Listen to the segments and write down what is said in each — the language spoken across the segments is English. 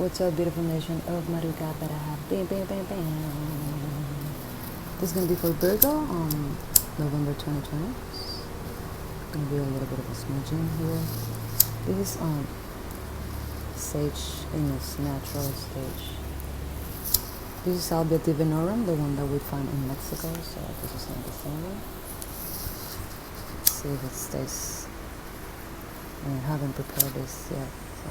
What's up, beautiful nation of Maruka that I have? Bam, bam, bam, bam. This is gonna be for Virgo on November 2020. Gonna be a little bit of a smudging here. This is sage in its natural stage. This is Salvia divinorum, the one that we find in Mexico. So this is not the same one. Let's see if it stays. I haven't prepared this yet. So.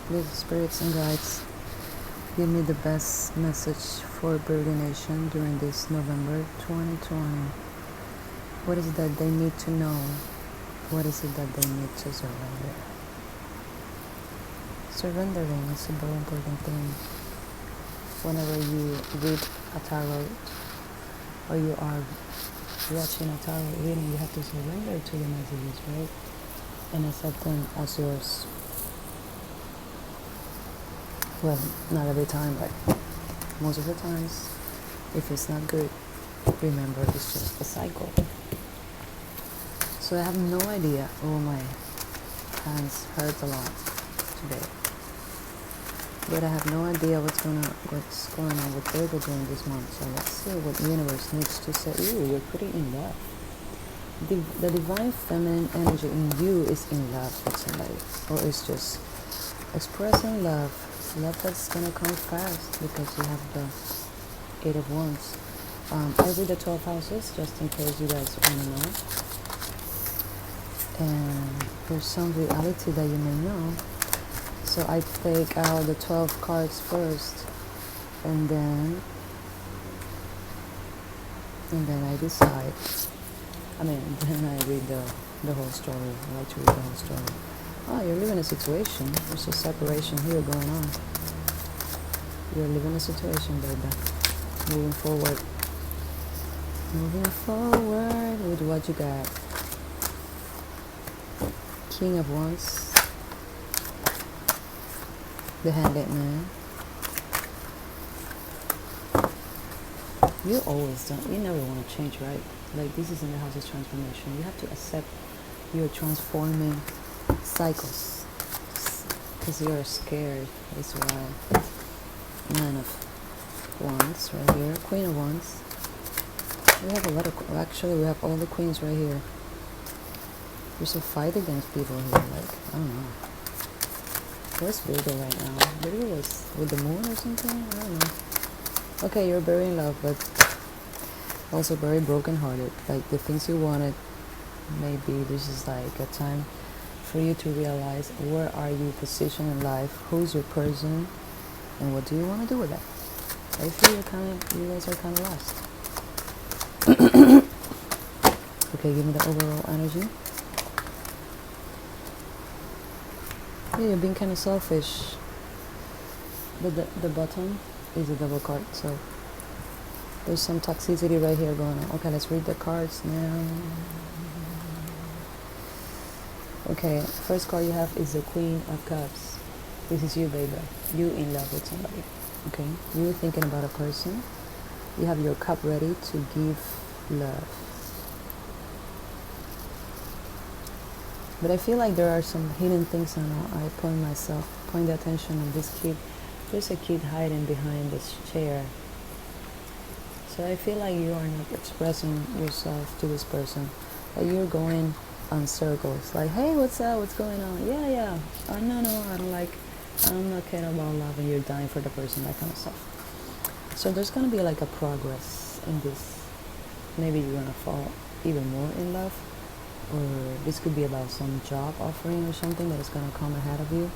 Please, spirits and guides, give me the best message for Virgo Nation during this November 2020. What is it that they need to know? What is it that they need to surrender? Surrendering is a very important thing. Whenever you read a tarot or you are watching a tarot reading, you have to surrender to the messages, right? And accept them as yours. Well, not every time, but most of the times, if it's not good, remember it's just a cycle. So I have no idea. Oh, my hands hurt a lot today. But I have no idea what's going on with Virgo during this month. So let's see what the universe needs to say. Ooh, you're pretty in love. The divine feminine energy in you is in love with somebody, or it's just expressing love. Love that's gonna come fast because you have the 8 of Wands. I read the 12 houses just in case you guys want to know. And there's some reality that you may know. So I take out the 12 cards first, and then I decide. Then I read the whole story. I like to read the whole story. Oh, you're living a situation. There's a separation here going on. You're living a situation, baby. Moving forward. Moving forward with what you got. King of Wands. The Handed Man. You always don't. You never want to change, right? Like, this is in the house of transformation. You have to accept you're transforming cycles because you're scared. That's why. Nine of Wands right here, Queen of Wands. We have a lot of, actually we have all the queens right here. There's a fight against people here, like, I don't know. Where's Virgo right now? Virgo is with the moon or something? I don't know. Okay, you're very in love, but also very broken-hearted. Like, the things you wanted, maybe this is like a time for you to realize where are you positioned in life, who's your person, and what do you want to do with that? I feel you guys are kind of lost. Okay, give me the overall energy. Yeah, you're being kind of selfish. But the bottom is a double card, so there's some toxicity right here going on. Okay, let's read the cards now. Okay, first card you have is the Queen of Cups. This is you, baby. You in love with somebody. Okay? You're thinking about a person. You have your cup ready to give love. But I feel like there are some hidden things on I point the attention on this kid. There's a kid hiding behind this chair. So I feel like you are not expressing yourself to this person. Like, you're going on circles. Like, hey, what's up? What's going on? Yeah. No, I don't like. I'm not caring about love, and you're dying for the person, that kind of stuff. So there's gonna be like a progress in this. Maybe you're gonna fall even more in love, or this could be about some job offering or something that is gonna come ahead of you.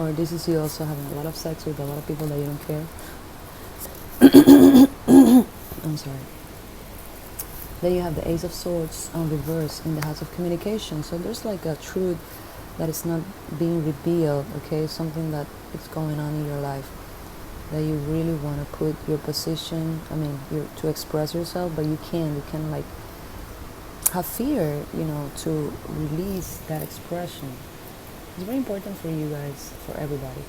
Or this is you also having a lot of sex with a lot of people that you don't care. I'm sorry. Then you have the Ace of Swords on reverse in the house of communication. So there's like a truth that is not being revealed, okay? Something that is going on in your life that you really want to put your position, to express yourself, but you can't. You can like have fear, to release that expression. It's very important for you guys, for everybody,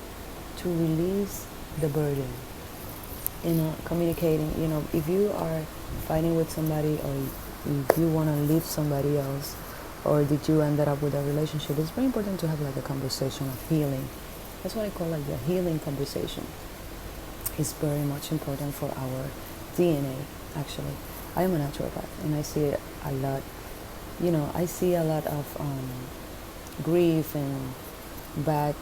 to release the burden. Communicating, if you are fighting with somebody, or if you want to leave somebody else, or did you end up with a relationship, it's very important to have like a conversation of healing. That's what I call like the healing conversation. It's very much important for our DNA, actually. I am a naturopath, and I see it a lot. I see a lot of grief and bad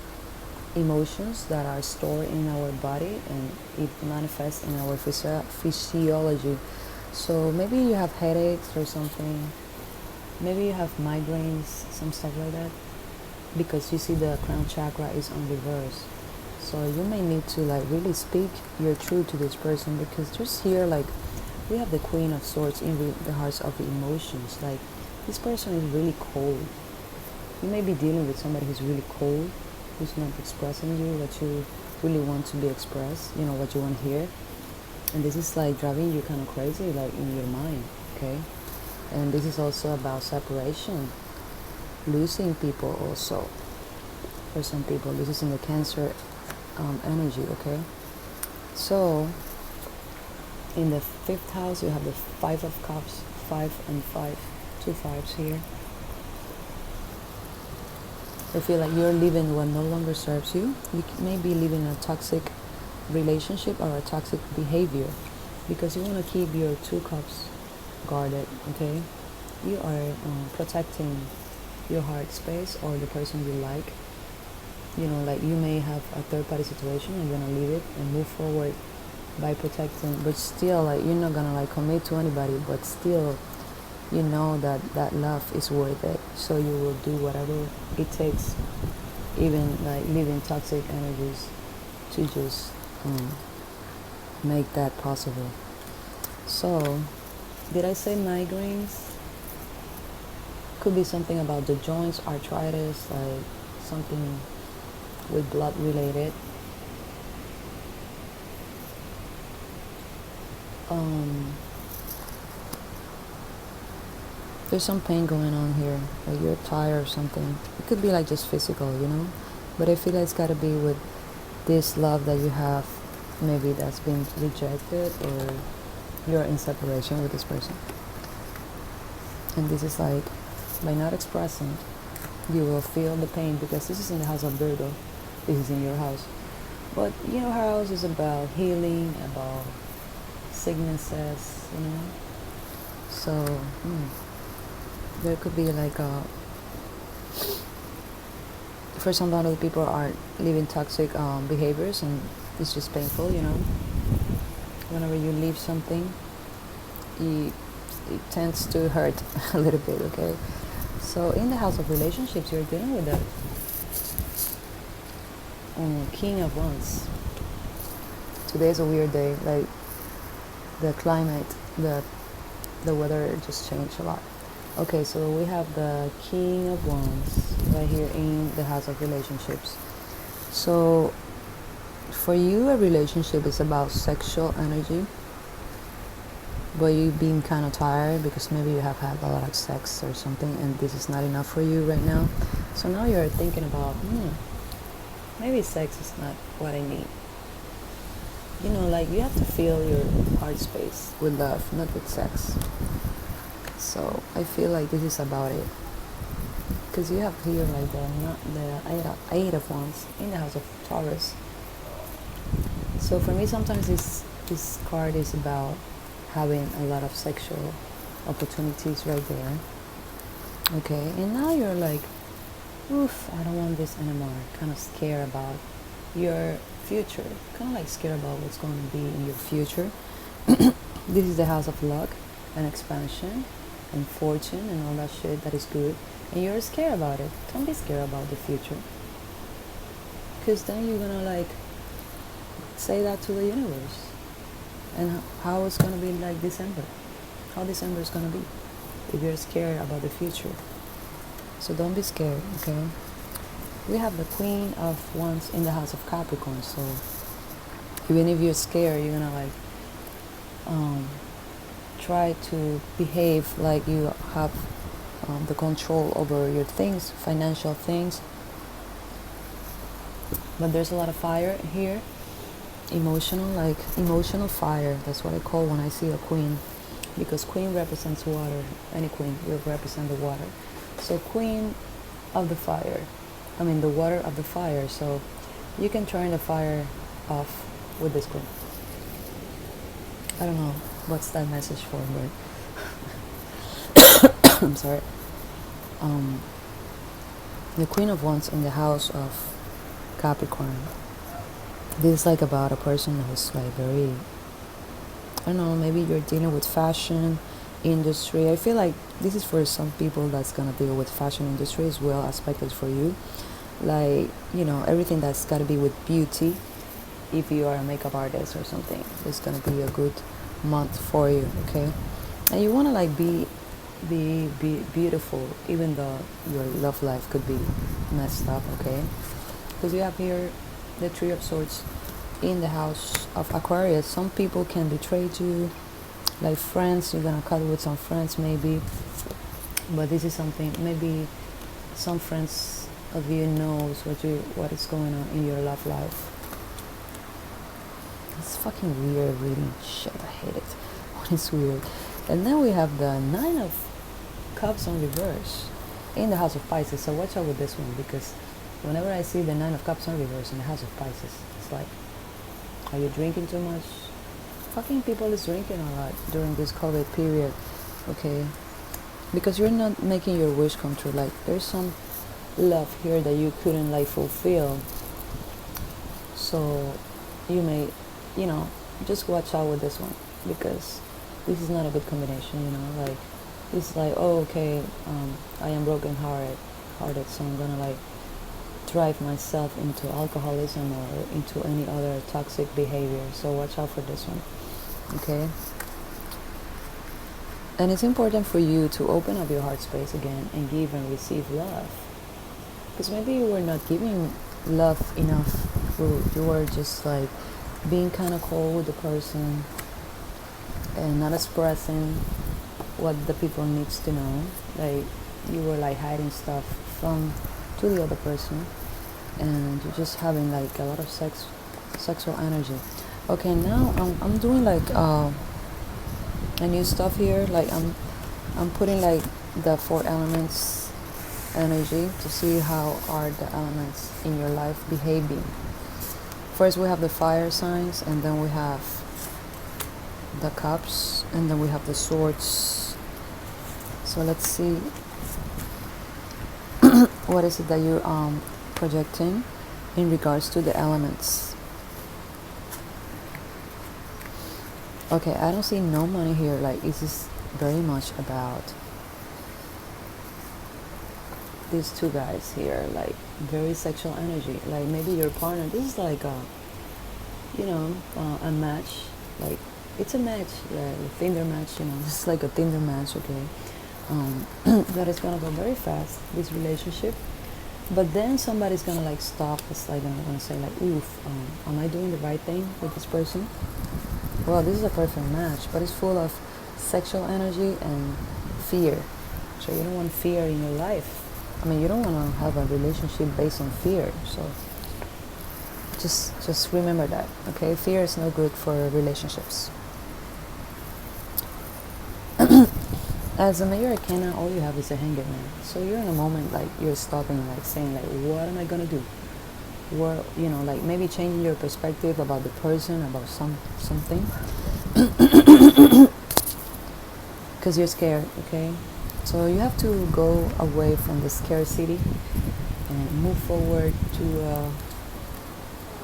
emotions that are stored in our body, and it manifests in our physiology. So maybe you have headaches or something. Maybe you have migraines, some stuff like that, because you see the crown chakra is on reverse. So you may need to like really speak your truth to this person, because just here, like, we have the Queen of Swords in the hearts of the emotions. Like, this person is really cold. You may be dealing with somebody who's really cold, who's not expressing you what you really want to be expressed, what you want to hear. And this is like driving you kind of crazy, like in your mind, okay? And this is also about separation, losing people also. For some people, this is in the Cancer energy, okay? So, in the 5th house, you have the 5 of Cups, 5 and 5, 2 5s here. I feel like you're living what no longer serves you. You may be living a toxic relationship or a toxic behavior, because you want to keep your 2 cups guarded, okay? You are protecting your heart space or the person you like. Like you may have a third party situation and you're gonna leave it and move forward by protecting, but still, like, you're not gonna like commit to anybody, but still you know that love is worth it, so you will do whatever it takes, even like leaving toxic energies, to just make that possible. So, did I say migraines? Could be something about the joints, arthritis, like something with blood related. There's some pain going on here, like you're tired or something. It could be like just physical, but I feel like it's got to be with this love that you have, maybe that's been rejected, or you're in separation with this person. And this is like, by not expressing, you will feel the pain, because this is in the house of Virgo. This is in your house. But her house is about healing, about sicknesses, So, there could be like for some other people are living toxic behaviors, and it's just painful, Whenever you leave something, it tends to hurt a little bit, okay? So in the house of relationships, you're dealing with the King of Wands. Today's a weird day, like the climate, the weather just changed a lot. Okay, so we have the King of Wands right here in the house of relationships. So for you, a relationship is about sexual energy, but you being kind of tired because maybe you have had a lot of sex or something, and this is not enough for you right now. So now you're thinking about, maybe sex is not what I need. Like you have to fill your heart space with love, not with sex. So I feel like this is about it, because you have here like the 8 of Wands in the house of Taurus. So for me, sometimes this card is about having a lot of sexual opportunities right there. Okay, and now you're like, oof, I don't want this anymore. Kind of scared about your future. Kind of like scared about what's going to be in your future. This is the house of luck and expansion and fortune and all that shit that is good. And you're scared about it. Don't be scared about the future. Because then you're going to like say that to the universe. And how it's going to be like December. How December is going to be if you're scared about the future. So don't be scared, okay? We have the Queen of Wands in the house of Capricorn. So even if you're scared, you're going to like try to behave like you have the control over your things, financial things. But there's a lot of fire here. Emotional fire. That's what I call when I see a queen, because queen represents water. Any queen will represent the water. So Queen of the fire, I mean the water of the fire. So you can turn the fire off with this queen. I don't know what's that message for, but I'm sorry. The Queen of Wands in the house of Capricorn. This is like about a person who's like very, I don't know, maybe you're dealing with fashion industry. I feel like this is for some people that's gonna deal with fashion industry as well, aspected for you. Like, you know, everything that's gotta be with beauty. If you are a makeup artist or something, it's gonna be a good month for you, okay? And you wanna like be beautiful, even though your love life could be messed up, okay? Because you have here the Three of Swords in the house of Aquarius. Some people can betray you, like friends. You're gonna cut with some friends maybe, but this is something, maybe some friends of you knows what is going on in your love life. It's fucking weird reading shit. I hate it. What is weird? And then we have the Nine of Cups on reverse in the house of Pisces. So watch out with this one, because whenever I see the Nine of Cups on reverse in the house of Pisces, it's like, are you drinking too much? Fucking people is drinking a lot during this COVID period, okay? Because you're not making your wish come true. Like, there's some love here that you couldn't like fulfill. So you may, you know, just watch out with this one, because this is not a good combination, you know? Like, it's like, oh, okay, I am broken hearted, so I'm gonna like drive myself into alcoholism or into any other toxic behavior. So watch out for this one, okay? And it's important for you to open up your heart space again and give and receive love, because maybe you were not giving love enough. You were just like being kind of cold with the person and not expressing what the people needs to know. Like, you were like hiding stuff to the other person, and you're just having like a lot of sexual energy. Okay, now I'm doing like a new stuff here. Like I'm putting like the 4 elements energy to see how are the elements in your life behaving. First we have the fire signs, and then we have the cups, and then we have the swords. So let's see what is it that you're projecting in regards to the elements. Okay, I don't see no money here. Like, this is very much about these two guys here, like very sexual energy. Like, maybe your partner, this is like a, you know, a match. Like, it's a match, a Tinder match, you know, it's like a Tinder match, okay? That is gonna go very fast, this relationship. But then somebody's gonna like stop. It's like gonna say like, oof, am I doing the right thing with this person? Well, this is a perfect match, but it's full of sexual energy and fear. So you don't want fear in your life. I mean, you don't want to have a relationship based on fear. So just remember that, okay? Fear is no good for relationships. As a major arcana, all you have is a hanged man. So you're in a moment like you're stopping, like saying like, what am I gonna do? What, you know, like maybe changing your perspective about the person, about something, because you're scared, okay? So you have to go away from the scarcity and move forward to,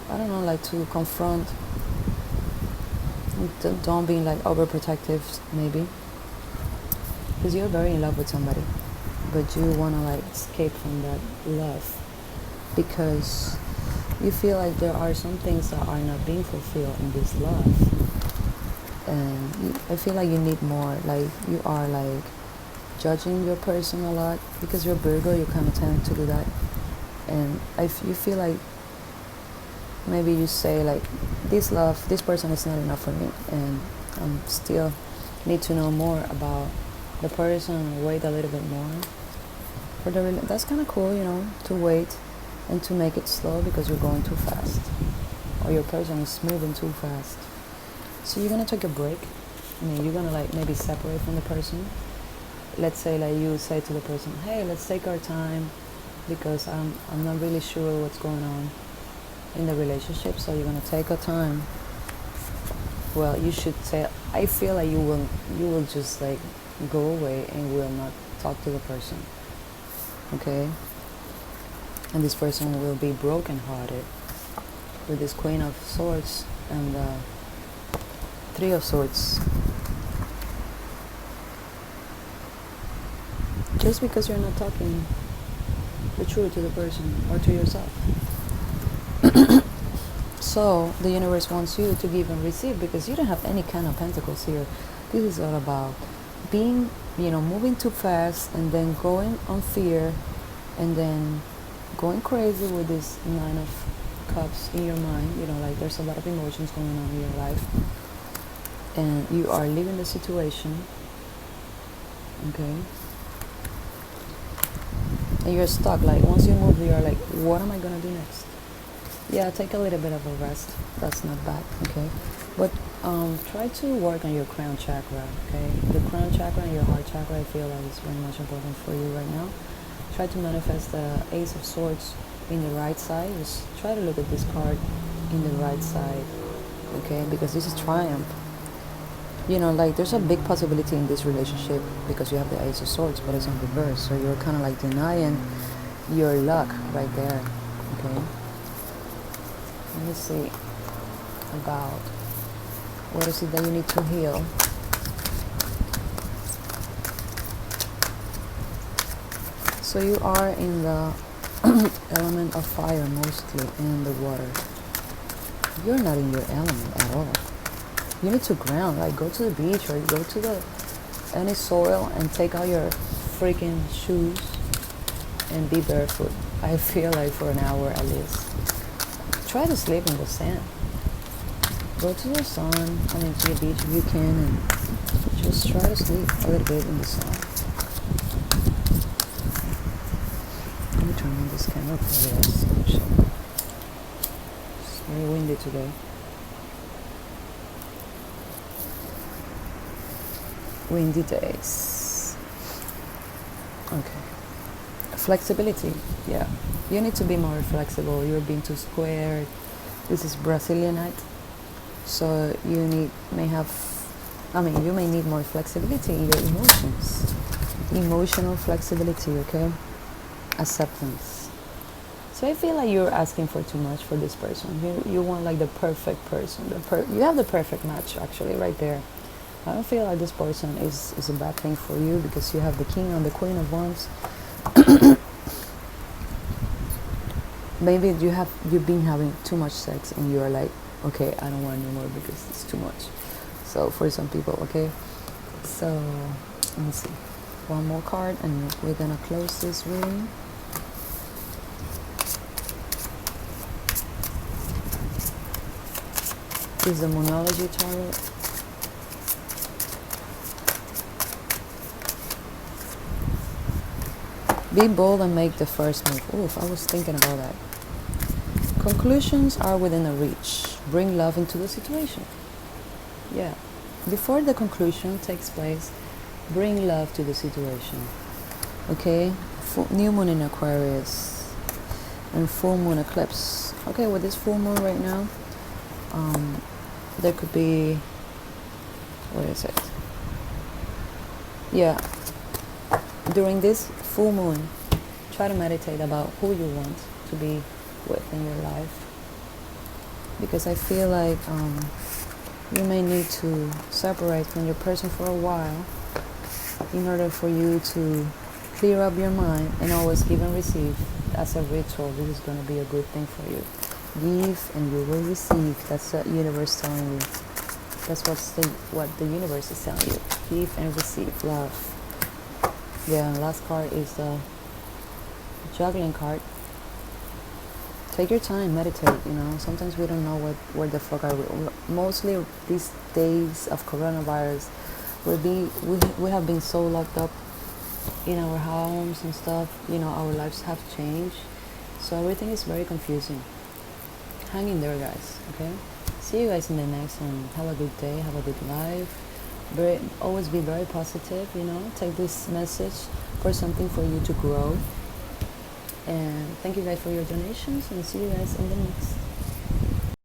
I don't know, like to confront. Don't be like overprotective, maybe. Because you're very in love with somebody, but you want to like escape from that love, because you feel like there are some things that are not being fulfilled in this love, and I feel like you need more. Like, you are like judging your person a lot, because you're Virgo, you kind of tend to do that. And you feel like maybe you say like, this person is not enough for me, and I'm still need to know more about the person, wait a little bit more for the that's kind of cool, you know, to wait and to make it slow, because you're going too fast, or your person is moving too fast. So you're gonna take a break. I mean, you're gonna like maybe separate from the person, let's say like you say to the person, hey, let's take our time because I'm not really sure what's going on in the relationship, so you're gonna take our time. Well, you should say, I feel like you will just like go away and will not talk to the person, okay? And this person will be brokenhearted with this Queen of Swords and the Three of Swords. Just because you're not talking the truth to the person or to yourself. So the universe wants you to give and receive, because you don't have any kind of pentacles here. This is all about being, moving too fast and then going on fear and then going crazy with this Nine of Cups in your mind. Like there's a lot of emotions going on in your life and you are leaving the situation, okay? And you're stuck. Like once you move, you're like, what am I gonna do next? Yeah, take a little bit of a rest. That's not bad, okay? But try to work on your crown chakra, okay? The crown chakra and your heart chakra, I feel like is very much important for you right now. Try to manifest the Ace of Swords in the right side. Just try to look at this card in the right side, okay? Because this is triumph. Like there's a big possibility in this relationship because you have the Ace of Swords, but it's on reverse. So you're kind of like denying your luck right there, okay? Let me see about what is it that you need to heal. So you are in the element of fire mostly, and the water. You're not in your element at all. You need to ground, like go to the beach or go to any soil and take out your freaking shoes and be barefoot. I feel like for an hour at least. Try to sleep in the sand. Go to the sun, to the beach if you can, and just try to sleep a little bit in the sun. Let me turn on this camera for this. It's very windy today. Windy days. Okay. Flexibility. Yeah. You need to be more flexible. You're being too squared. This is Brazilianite. So you may need more flexibility in your emotions. Emotional flexibility, okay? Acceptance. So I feel like you're asking for too much for this person. You want like the perfect person. You have the perfect match actually right there. I don't feel like this person is a bad thing for you because you have the King and the Queen of Wands. Maybe you've been having too much sex and you're like, okay, I don't want anymore because it's too much. So for some people, okay. So let me see. One more card and we're gonna close this reading. This is the Moonology Tarot. Be bold and make the first move. Oof, I was thinking about that. Conclusions are within a reach. Bring love into the situation. Yeah. Before the conclusion takes place, bring love to the situation. Okay? New moon in Aquarius and full moon eclipse. Okay, with this full moon right now, there could be, what is it? Yeah. During this full moon, try to meditate about who you want to be with in your life, because I feel like you may need to separate from your person for a while in order for you to clear up your mind and always give and receive. As a ritual, this is going to be a good thing for you. Give and you will receive. That's the universe telling you. That's what the universe is telling you. Give and receive love. Yeah, and last card is the juggling card. Take your time, meditate, Sometimes we don't know where the fuck are we. Mostly these days of coronavirus, we have been so locked up in our homes and stuff. Our lives have changed. So everything is very confusing. Hang in there, guys, okay? See you guys in the next one. Have a good day, have a good life. always be very positive, take this message for something for you to grow. And thank you guys for your donations, and see you guys in the next